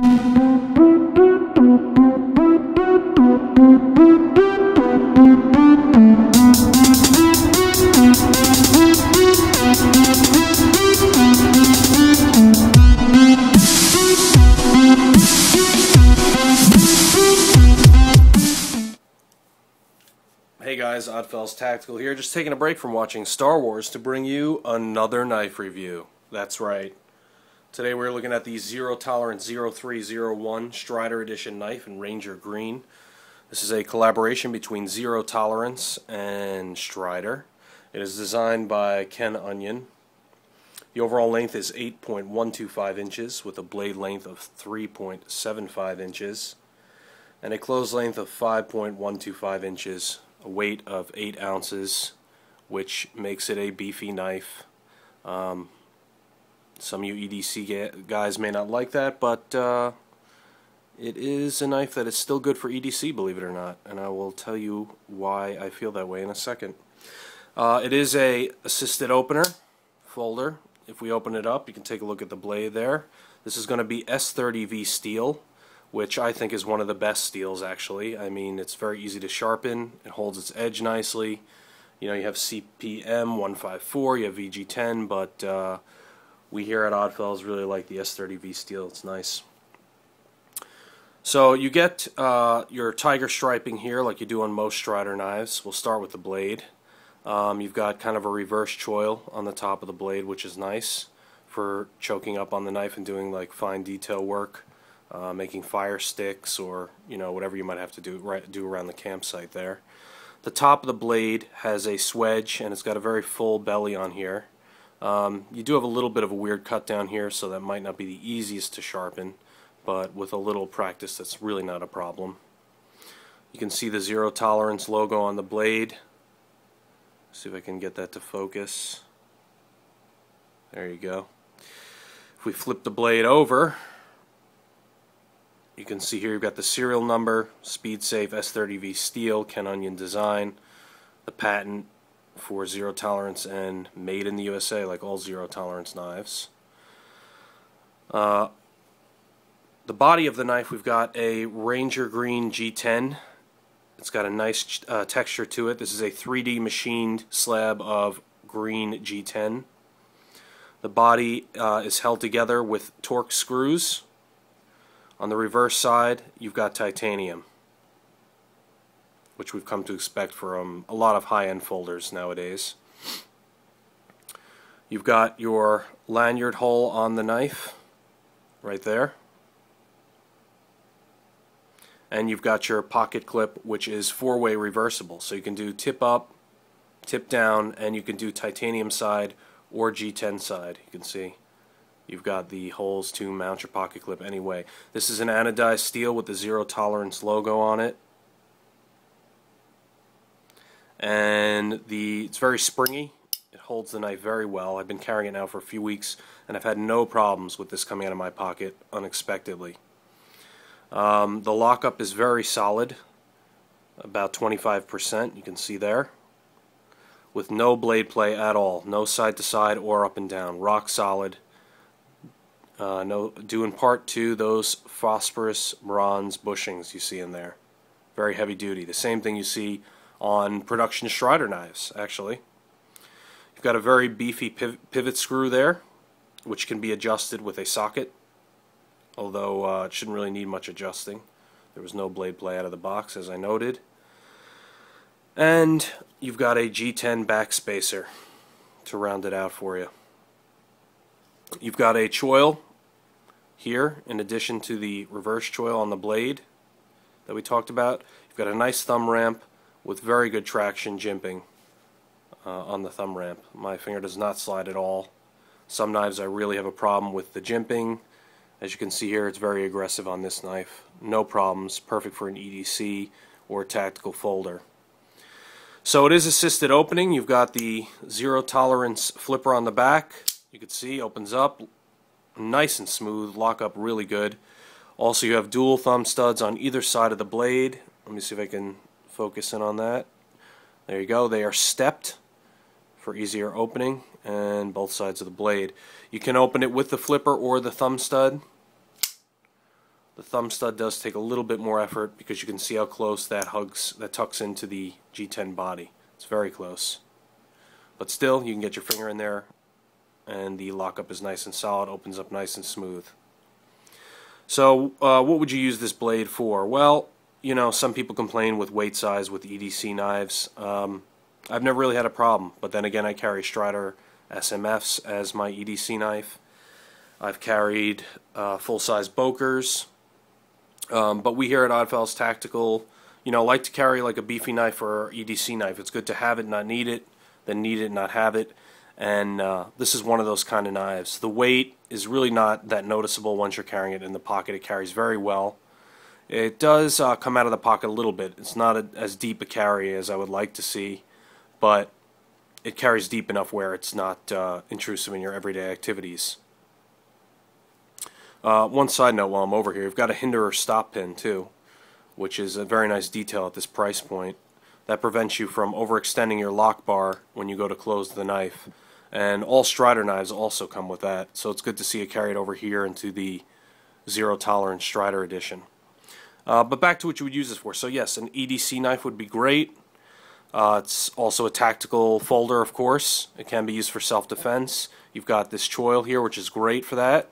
Hey guys, Oddfellas Tactical here, just taking a break from watching Star Wars to bring you another knife review. That's right. Today we're looking at the Zero Tolerance 0301 Strider Edition knife in Ranger Green. This is a collaboration between Zero Tolerance and Strider. It is designed by Ken Onion. The overall length is 8.125 inches with a blade length of 3.75 inches and a close length of 5.125 inches. A weight of 8 ounces, which makes it a beefy knife. Some of you EDC guys may not like that, but it is a knife that is still good for EDC, believe it or not, and I will tell you why I feel that way in a second. It is a assisted opener folder. If we open it up, you can take a look at the blade there. This is going to be S30V steel, which I think is one of the best steels, actually. I mean, it's very easy to sharpen. It holds its edge nicely. You know, you have CPM 154, you have VG10, but we here at Oddfellas really like the S30V steel. It's nice. So you get your tiger striping here like you do on most Strider knives. We'll start with the blade. You've got kind of a reverse choil on the top of the blade, which is nice for choking up on the knife and doing like fine detail work. Making fire sticks, or whatever you might have to do around the campsite there. The top of the blade has a swedge, and it's got a very full belly on here. You do have a little bit of a weird cut down here, so that might not be the easiest to sharpen, but with a little practice that's really not a problem. You can see the Zero Tolerance logo on the blade. See if I can get that to focus. There you go. If we flip the blade over, you can see here you've got the serial number, SpeedSafe S30V steel, Ken Onion design, the patent for Zero Tolerance, and made in the USA like all Zero Tolerance knives. The body of the knife, we've got a Ranger Green G10. It's got a nice texture to it. This is a 3D machined slab of green G10. The body is held together with Torx screws. On the reverse side, you've got titanium, which we've come to expect from a lot of high-end folders nowadays. You've got your lanyard hole on the knife, right there. And you've got your pocket clip, which is 4-way reversible. So you can do tip up, tip down, and you can do titanium side or G10 side. You can see you've got the holes to mount your pocket clip anyway. This is an anodized steel with the Zero Tolerance logo on it. And it's very springy. It holds the knife very well. I've been carrying it now for a few weeks, and I've had no problems with this coming out of my pocket unexpectedly. The lockup is very solid, about 25%, you can see there, with no blade play at all, no side to side or up and down, rock solid. Due in part to those phosphorus bronze bushings you see in there. Very heavy duty. The same thing you see on production Strider knives, actually. You've got a very beefy pivot screw there, which can be adjusted with a socket, although it shouldn't really need much adjusting. There was no blade play out of the box, as I noted. And you've got a G10 backspacer to round it out for you. You've got a choil here, in addition to the reverse choil on the blade that we talked about. You've got a nice thumb ramp with very good traction jimping on the thumb ramp. My finger does not slide at all. Some knives I really have a problem with the jimping. As you can see here, it's very aggressive on this knife. No problems, perfect for an EDC or a tactical folder. So it is assisted opening. You've got the Zero Tolerance flipper on the back. You can see opens up nice and smooth, lock up really good. Also, you have dual thumb studs on either side of the blade. Let me see if I can focus in on that. There you go. They are stepped for easier opening, and both sides of the blade. You can open it with the flipper or the thumb stud, The thumb stud does take a little bit more effort because you can see how close that tucks into the G10 body. It's very close. But still, you can get your finger in there and the lockup is nice and solid, opens up nice and smooth. So what would you use this blade for? Well, you know, some people complain with weight size with EDC knives. I've never really had a problem, but then again, I carry Strider SMFs as my EDC knife. I've carried full-size Bokers, but we here at Oddfellows Tactical, you know, like to carry like a beefy knife or EDC knife. It's good to have it, not need it, then need it, not have it. And this is one of those kind of knives. The weight is really not that noticeable once you're carrying it in the pocket. It carries very well. It does come out of the pocket a little bit. It's not as deep a carry as I would like to see, but it carries deep enough where it's not intrusive in your everyday activities. One side note while I'm over here, you've got a hinderer stop pin too, which is a very nice detail at this price point. That prevents you from overextending your lock bar when you go to close the knife. And all Strider knives also come with that, so it's good to see it carried over here into the Zero Tolerance Strider edition. But back to what you would use this for. So yes, an EDC knife would be great. It's also a tactical folder, of course. It can be used for self-defense. You've got this choil here, which is great for that.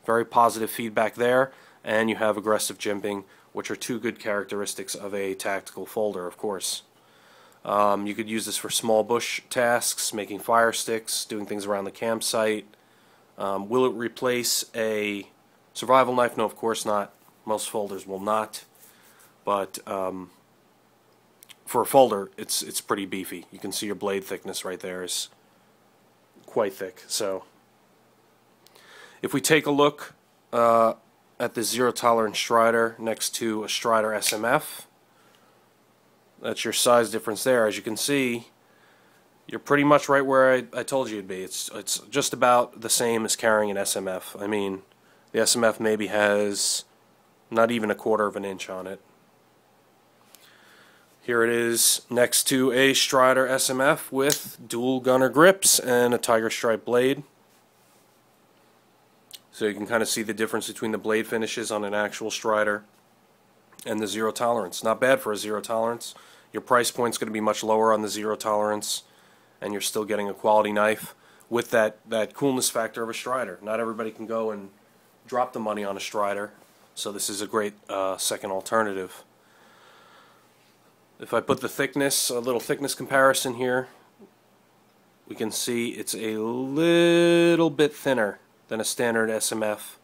Very positive feedback there. And you have aggressive jimping, which are two good characteristics of a tactical folder, of course. You could use this for small bush tasks, making fire sticks, doing things around the campsite. Will it replace a survival knife? No, of course not. Most folders will not. But for a folder, it's pretty beefy. You can see your blade thickness right there is quite thick. So if we take a look at the Zero Tolerance Strider next to a Strider SMF, that's your size difference there. As you can see, you're pretty much right where I told you you'd be. It's just about the same as carrying an SMF. I mean, the SMF maybe has not even 1/4 of an inch on it. Here it is next to a Strider SMF with dual gunner grips and a tiger stripe blade. So you can kind of see the difference between the blade finishes on an actual Strider and the Zero Tolerance. Not bad for a Zero Tolerance. Your price point's going to be much lower on the Zero Tolerance, and you're still getting a quality knife with that coolness factor of a Strider. Not everybody can go and drop the money on a Strider, so this is a great second alternative. If I put the thickness, a little thickness comparison here, we can see it's a little bit thinner than a standard SMF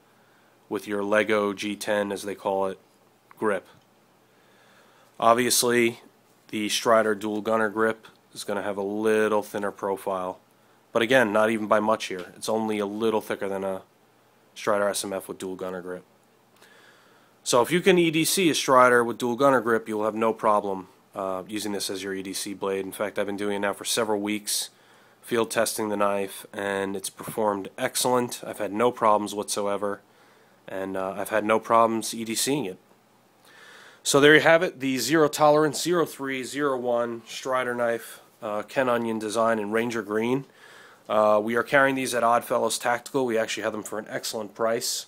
with your Lego G10, as they call it, grip. Obviously, the Strider dual gunner grip is going to have a little thinner profile, but again, not even by much here. It's only a little thicker than a Strider SMF with dual gunner grip. So if you can EDC a Strider with dual gunner grip, you'll have no problem using this as your EDC blade. In fact, I've been doing it now for several weeks, field testing the knife, and it's performed excellent. I've had no problems whatsoever, and I've had no problems EDCing it. So there you have it, the Zero Tolerance 0301 Strider knife, Ken Onion design in Ranger Green. We are carrying these at Oddfellows Tactical. We actually have them for an excellent price,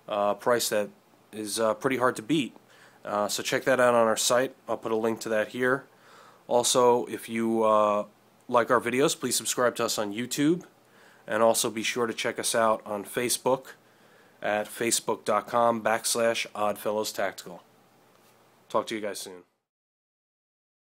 price that is pretty hard to beat. So check that out on our site. I'll put a link to that here. Also, if you like our videos, please subscribe to us on YouTube, and also be sure to check us out on Facebook at facebook.com/OddfellowsTactical. Talk to you guys soon.